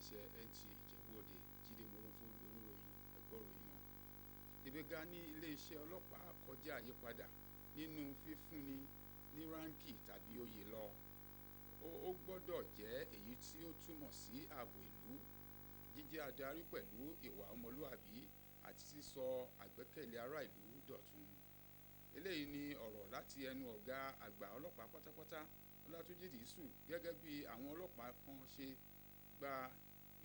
iléeṣẹ́ NTA Ìjẹ̀bú Òde Jídé Mórúnfún lóríròyìn ẹgbọ́ròyìn náà. Ìgbéga ní iléeṣẹ́ ọlọ́pàá kọjá àyípadà nínú fífúnni ní ráńkì tàbí oyè lọ. Ó gbọ́dọ̀ jẹ́ èyí tí ó túmọ̀ sí ààbò ìlú, jíjẹ́ adarí pẹ̀lú ìwà ọmọlúàbí àti sísọ àgbẹ́kẹ̀lé ará ìlú dọ̀tun. Eléyìí ni ọ̀rọ̀ láti ẹnu ọ̀gá àgbà ọlọ́pàá pátápátá Ọlátúnjí Dìísù gẹ́gẹ́ bí àwọn ọlọ́pàá kan ṣe gba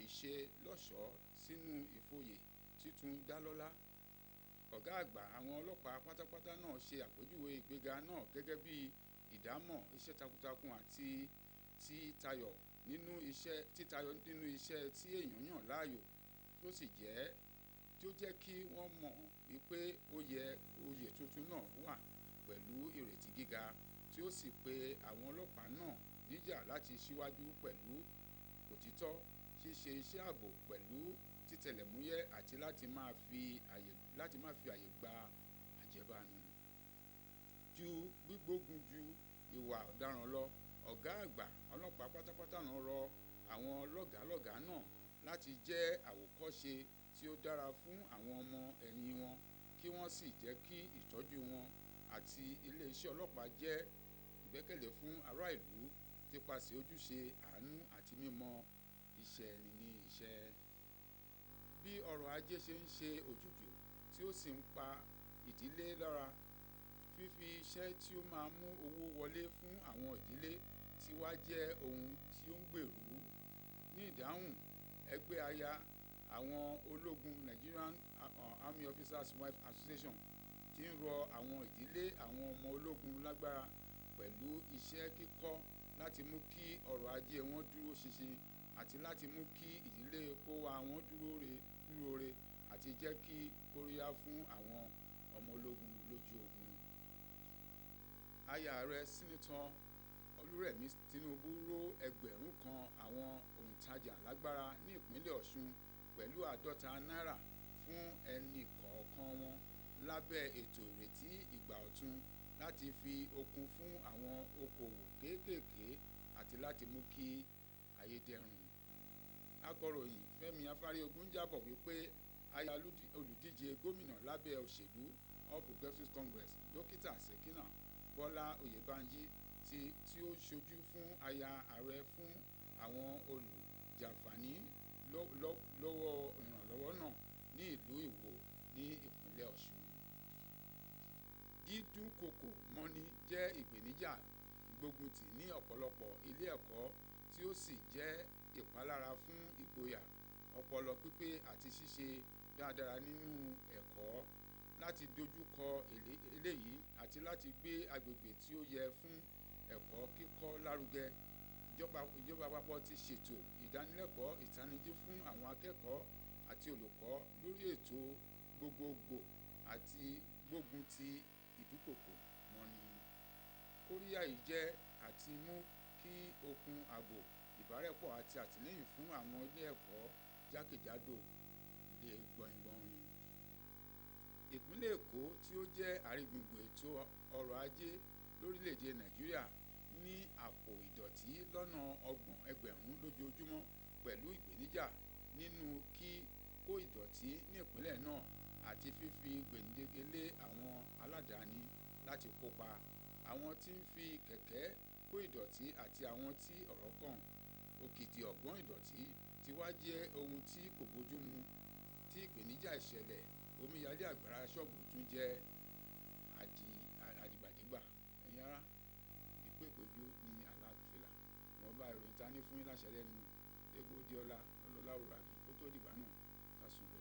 ìṣelọ́ṣọ̀ọ́ sínú ìfòyè títún dálọ́lá. Ọ̀gá àgbà àwọn ọlọ́pàá pátápátá náà ṣe àpèjúwe ìgbéga náà gẹ́gẹ́ bí ìdámọ̀ iṣẹ́ takuntakun àti títayọ nínú iṣẹ́ tí èèyàn yàn láàyò tó sì jẹ́ kí wọ́n mọ̀ wípé oyè tuntun náà wà pẹ̀lú ìrètí gíga tí ó sì pe àwọn ọlọ́pàá náà níjà láti ṣíwájú pẹ̀lú òtítọ́, ṣíṣe iṣẹ́ ààbò pẹ̀lú títẹlẹ̀múyẹ́ àti láti má fi àyè gba àjẹbánu. Ju gbígbógun ju ìwà ọ̀daràn lọ, ọ̀gá àgbà ọlọ́pàá pátápátá náà rọ àwọn lọ́gàálọ́gàá náà láti jẹ́ àwòkọ́ṣe tí ó dára fún àwọn ọmọ ẹ̀yìn wọn kí wọ́n sì jẹ́ kí ìtọ́jú wọn àti iléeṣẹ́ ọlọ́pàá jẹ́ ìgbẹ́kẹ̀lé fún ará ìlú nípasẹ̀ ojúṣe àánú àti mímọ iṣẹ́ ẹni ní iṣẹ́. Bí ọrọ̀ ajé ṣe ń ṣe òjòjò tí ó sì ń pa ìdílé lára, fífi iṣẹ́ tí ó máa mú owó wọlé fún àwọn ìdílé tí wá jẹ́ ohun tí ó ń gbèrú. Ní ìdáhùn, ẹgbẹ́ aya àwọn ológun Nigerian Army Officers Wives Association ti ń rọ àwọn ìdílé àwọn ọmọ ológun lágbára pẹ̀lú iṣẹ́ kíkọ́ láti mú kí ọrọ̀ ajé wọn dúró ṣinṣin àti láti mú kí ìdílé kó wa wọn dúró re àti jẹ́ kí kóríyá fún àwọn ọmọ ológun lójú ogun. Aya ààrẹ Sínítọ̀ Olúrẹ̀mí Tinubu ró ẹgbẹ̀rún kan àwọn òǹtajà lágbára ní ìpínlẹ̀ Ọ̀ṣun pẹ̀lú náírà fún ẹnì kọ̀ọ̀kan wọn lábẹ́ ètò ìrètí ìgbà ọ̀tun láti fi okun fún àwọn okòwò kéékèèké àti láti mú kí ayé dẹrùn. Akọ̀ròyìn Fẹ́mi Afáriogun jábọ̀ wípé aya olùdíje gómìnà lábẹ́ òṣèlú All Progressives Congress Dókítà Ṣèkínà Bọ́lá Oyèbánjí tí ó ṣojú fún aya ààrẹ fún àwọn olùjàǹfààní lọ́wọ́ ìrànlọ́wọ́ náà ní ìlú Ìwó ní ìpínlẹ̀ Ọ̀ṣun. Dídúnkokò mọ́ni jẹ́ ìpèníjà ìgbóguntì ní ọ̀pọ̀lọpọ̀ ilé ẹ̀kọ́ tí ó sì jẹ́ ìpalára fún ìgboyà, ọpọlọ pípé àti ṣíṣe dáadáa nínú ẹ̀kọ́. Láti dojúkọ eléyìí àti láti gbé agbègbè tí ó yẹ fún ẹ̀kọ́ kíkọ́ lárugẹ, ìjọba àpapọ̀ ti ṣètò ìdánilẹ́kọ̀ọ́ ìtanijí fún àwọn akẹ́kọ̀ọ́ àti olùkọ́ lórí ètò gbogbogbò àti gbógun ti ìdúkokò mọ́ni. Kóríyá yìí jẹ́ àti mú kí okun ààbò, ìbárẹ́pọ̀ àti àtìlẹ́yìn fún àwọn ilé ẹ̀kọ́ jákèjádò lè gbọ̀ngbọ̀n. Ìpínlẹ̀ Èkó tí ó jẹ́ àríngbùngbùn ètò ọrọ̀ ajé lórílẹ̀‐èdè Nàìjíríà ní àpò ìdọ̀tí lọ́nà 30 ẹgbẹ̀rún lójoojúmọ́ pẹ̀lú ìpèníjà nínú kíkó ìdọ̀tí ní ìpínlẹ̀ náà àti fífi gbèǹdéke lé àwọn aládàáni láti kópa. Àwọn tí ń fi kẹ̀kẹ́ kó ìdọ̀tí àti àwọn tí ọ̀rọ̀ kàn. Òkìtì ọ̀gbọ́n ìdọ̀tí ti wá jẹ́ ohun tí kò bójúmu tí ìpèníjà ìṣẹ̀lẹ̀ omíyalé àgbàrá ṣọ́ọ̀bù tún jẹ́ àdìgbàdìgbà. Ẹ̀yin ará, ìpéjọ ní aláfilà wọ́n bá ìròyìn ta ní fún yín láṣẹ lẹ́nu Egbò Díọ́lá Ọlọ́láwùrábí. Ó tó dìgbà náà ká sùn lọ.